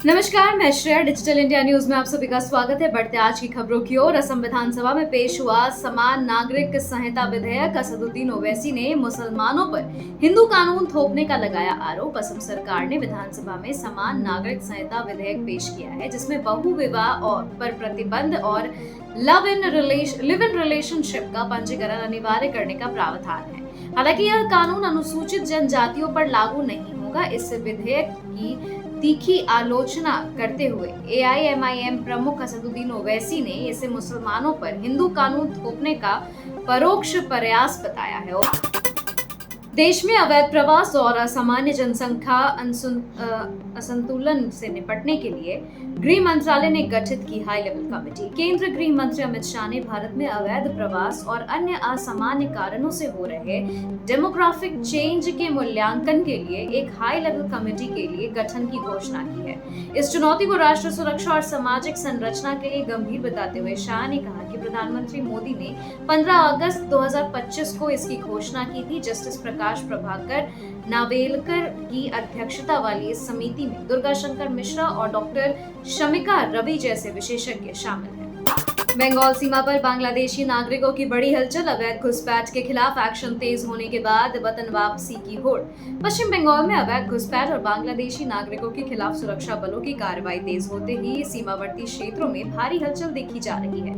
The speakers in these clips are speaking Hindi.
नमस्कार, मैं श्रेया। डिजिटल इंडिया न्यूज में आप सभी का स्वागत है। बढ़ते आज की खबरों की ओर। असम विधानसभा में पेश हुआ समान नागरिक संहिता विधेयक। असदुद्दीन ओवैसी ने मुसलमानों पर हिंदू कानून थोपने का लगाया आरोप। असम सरकार ने विधानसभा में समान नागरिक संहिता विधेयक पेश किया है, जिसमें बहु विवाह और पर प्रतिबंध और लिव इन रिलेशनशिप का पंजीकरण अनिवार्य करने का प्रावधान है। हालांकि यह कानून अनुसूचित जनजातियों पर लागू नहीं होगा। इस विधेयक की तीखी आलोचना करते हुए एआईएमआईएम प्रमुख असदुद्दीन ओवैसी ने इसे मुसलमानों पर हिंदू कानून थोपने का परोक्ष प्रयास बताया है। देश में अवैध प्रवास और असामान्य जनसंख्या असंतुलन से निपटने के लिए गृह मंत्रालय ने गठित की हाई लेवल कमेटी। केंद्रीय गृह मंत्री अमित शाह ने भारत में अवैध प्रवास और अन्य असामान्य कारणों से हो रहे डेमोग्राफिक चेंज के मूल्यांकन के लिए एक हाई लेवल कमेटी के लिए गठन की घोषणा की है। इस चुनौती को राष्ट्र सुरक्षा और सामाजिक संरचना के लिए गंभीर बताते हुए शाह ने कहा कि प्रधानमंत्री मोदी ने 15 अगस्त 2025 को इसकी घोषणा की थी। जस्टिस प्रकाश प्रभाकर नावेलकर की अध्यक्षता वाली इस समिति में दुर्गा शंकर मिश्रा और डॉक्टर शमिका रवि जैसे विशेषज्ञ शामिल हैं। बंगाल सीमा पर बांग्लादेशी नागरिकों की बड़ी हलचल। अवैध घुसपैठ के खिलाफ एक्शन तेज होने के बाद वतन वापसी की होड़। पश्चिम बंगाल में अवैध घुसपैठ और बांग्लादेशी नागरिकों के खिलाफ सुरक्षा बलों की कार्रवाई तेज होते ही सीमावर्ती क्षेत्रों में भारी हलचल देखी जा रही है।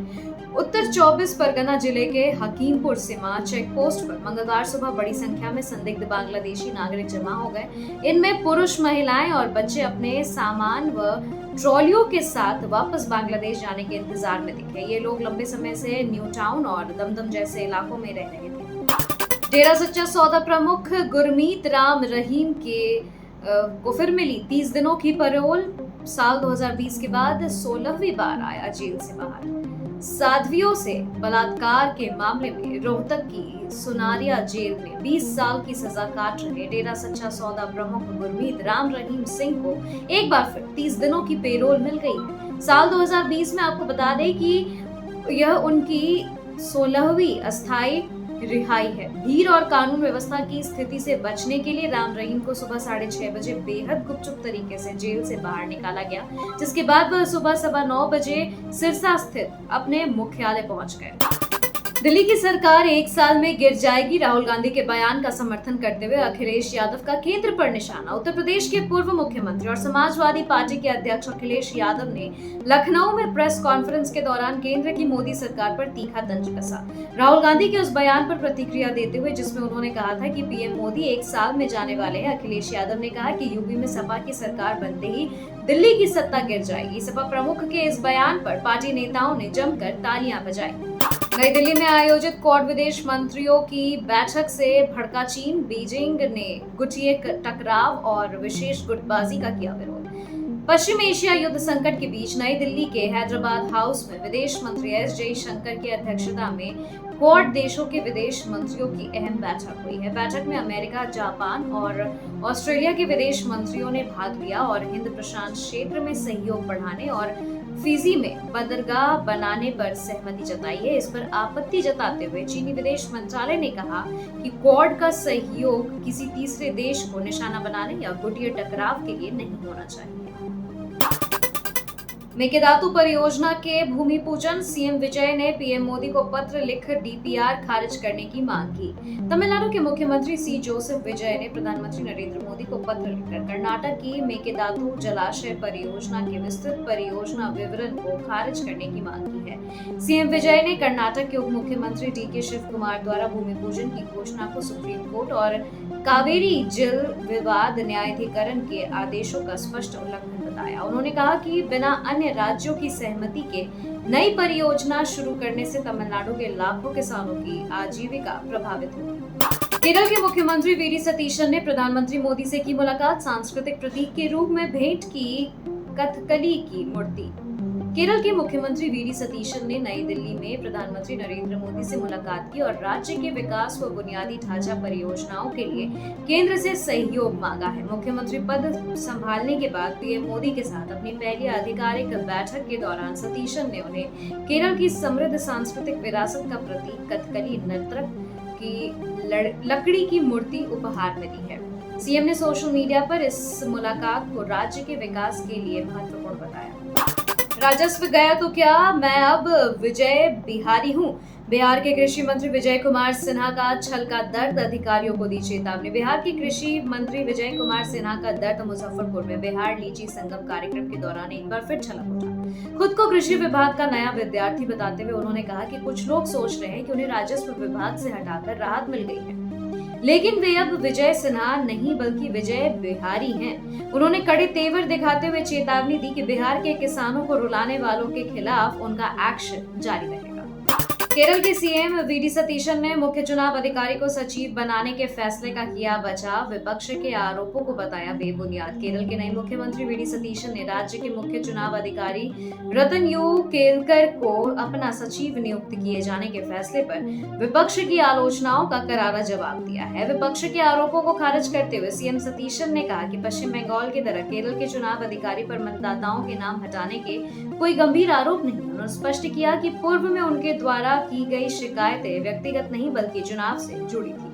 उत्तर 24 परगना जिले के हकीमपुर सीमा चेक पोस्ट पर मंगलवार सुबह बड़ी संख्या में संदिग्ध बांग्लादेशी नागरिक जमा हो गए। इनमें पुरुष, महिलाएं और बच्चे अपने सामान व ट्रॉलियों के साथ वापस बांग्लादेश जाने के इंतजार में दिखे। ये लोग लंबे समय से न्यू टाउन और दमदम जैसे इलाकों में रह रहे थे। डेरा सच्चा सौदा प्रमुख गुरमीत राम रहीम को फिर मिली 30 दिनों की पैरोल। साल 2020 के बाद 16वीं बार आया जेल से बाहर। साध्वियों से बलात्कार के मामले में रोहतक की सुनारिया जेल में 20 साल की सजा काट रहे डेरा सच्चा सौदा प्रमुख गुरमीत राम रहीम सिंह को एक बार फिर 30 दिनों की पेरोल मिल गई है। साल 2020 में आपको बता दें कि यह उनकी 16वीं अस्थायी रिहाई है। भीड़ और कानून व्यवस्था की स्थिति से बचने के लिए राम रहीम को सुबह 6:30 बजे बेहद गुपचुप तरीके से जेल से बाहर निकाला गया, जिसके बाद वह सुबह 9:15 बजे सिरसा स्थित अपने मुख्यालय पहुंच गए। दिल्ली की सरकार 1 साल में गिर जाएगी। राहुल गांधी के बयान का समर्थन करते हुए अखिलेश यादव का केंद्र पर निशाना। उत्तर प्रदेश के पूर्व मुख्यमंत्री और समाजवादी पार्टी के अध्यक्ष अखिलेश यादव ने लखनऊ में प्रेस कॉन्फ्रेंस के दौरान केंद्र की मोदी सरकार पर तीखा तंज कसा। राहुल गांधी के उस बयान पर प्रतिक्रिया देते हुए जिसमें उन्होंने कहा था कि पीएम मोदी 1 साल में जाने वाले हैं, अखिलेश यादव ने कहा कि यूपी में सपा की सरकार बनते ही दिल्ली की सत्ता गिर जाएगी। सपा प्रमुख के इस बयान पर पार्टी नेताओं ने जमकर तालियां बजाई। नई दिल्ली में आयोजित क्वाड विदेश मंत्रियों की बैठक से भड़का चीन। बीजिंग ने गुटिये टकराव और विशेष गुटबाजी का किया विरोध। पश्चिम एशिया युद्ध संकट के बीच नई दिल्ली के हैदराबाद हाउस में विदेश मंत्री एस जयशंकर की अध्यक्षता में क्वाड देशों के विदेश मंत्रियों की अहम बैठक हुई है। बैठक में अमेरिका, जापान और ऑस्ट्रेलिया के विदेश मंत्रियों ने भाग लिया और हिंद प्रशांत क्षेत्र में सहयोग बढ़ाने और फिजी में बंदरगाह बनाने पर सहमति जताई है। इस पर आपत्ति जताते हुए चीनी विदेश मंत्रालय ने कहा कि क्वाड का सहयोग किसी तीसरे देश को निशाना बनाने या गुटिये टकराव के लिए नहीं होना चाहिए। मेकेदातु परियोजना के भूमि पूजन। सीएम विजय ने पीएम मोदी को पत्र लिख डीपीआर खारिज करने की मांग की। तमिलनाडु के मुख्यमंत्री सी जोसेफ विजय ने प्रधानमंत्री नरेंद्र मोदी को पत्र लिखकर कर्नाटक की मेकेदातु जलाशय परियोजना के विस्तृत परियोजना विवरण को खारिज करने की मांग की है। सीएम विजय ने कर्नाटक के उप मुख्यमंत्री डीके शिव कुमार द्वारा भूमि पूजन की घोषणा को सुप्रीम कोर्ट और कावेरी जल विवाद न्यायाधिकरण के आदेशों का स्पष्ट उल्लंघन बताया। उन्होंने कहा कि बिना अन्य राज्यों की सहमति के नई परियोजना शुरू करने से तमिलनाडु के लाखों किसानों की आजीविका प्रभावित होगी। केरल के मुख्यमंत्री वीडी सतीशन ने प्रधानमंत्री मोदी से की मुलाकात। सांस्कृतिक प्रतीक के रूप में भेंट की कथकली की मूर्ति। केरल के मुख्यमंत्री वीडी सतीशन ने नई दिल्ली में प्रधानमंत्री नरेंद्र मोदी से मुलाकात की और राज्य के विकास व बुनियादी ढांचा परियोजनाओं के लिए केंद्र से सहयोग मांगा है। मुख्यमंत्री पद संभालने के बाद पीएम मोदी के साथ अपनी पहली आधिकारिक बैठक के दौरान सतीशन ने उन्हें केरल की समृद्ध सांस्कृतिक विरासत का प्रतीक कथकली नर्तक की लकड़ी की मूर्ति उपहार में दी है। सीएम ने सोशल मीडिया पर इस मुलाकात को राज्य के विकास के लिए महत्वपूर्ण बताया। राजस्व गया तो क्या, मैं अब विजय बिहारी हूँ। बिहार के कृषि मंत्री विजय कुमार सिन्हा का छल का दर्द, अधिकारियों को दी चेतावनी। बिहार के कृषि मंत्री विजय कुमार सिन्हा का दर्द मुजफ्फरपुर में बिहार लीची संगम कार्यक्रम के दौरान एक बार फिर छलक उठा। खुद को कृषि विभाग का नया विद्यार्थी बताते हुए उन्होंने कहा कि कुछ लोग सोच रहे हैं कि उन्हें राजस्व विभाग से हटाकर राहत मिल गई है, लेकिन वे अब विजय सिन्हा नहीं बल्कि विजय बिहारी हैं। उन्होंने कड़े तेवर दिखाते हुए चेतावनी दी कि बिहार के किसानों को रुलाने वालों के खिलाफ उनका एक्शन जारी रहेगा। केरल के सीएम वीडी सतीशन ने मुख्य चुनाव अधिकारी को सचिव बनाने के फैसले का किया बचाव, विपक्ष के आरोपों को बताया बेबुनियाद। केरल के नए मुख्यमंत्री वीडी सतीशन ने राज्य के मुख्य चुनाव अधिकारी रतन यू केलकर को अपना सचिव नियुक्त किए जाने के फैसले पर विपक्ष की आलोचनाओं का करारा जवाब दिया है। विपक्ष के आरोपों को खारिज करते हुए सीएम सतीशन ने कहा कि पश्चिम बंगाल की तरह केरल के चुनाव अधिकारी पर मतदाताओं के नाम हटाने के कोई गंभीर आरोप नहीं। उन्होंने स्पष्ट किया कि पूर्व में उनके द्वारा की गई शिकायतें व्यक्तिगत नहीं बल्कि चुनाव से जुड़ी थी।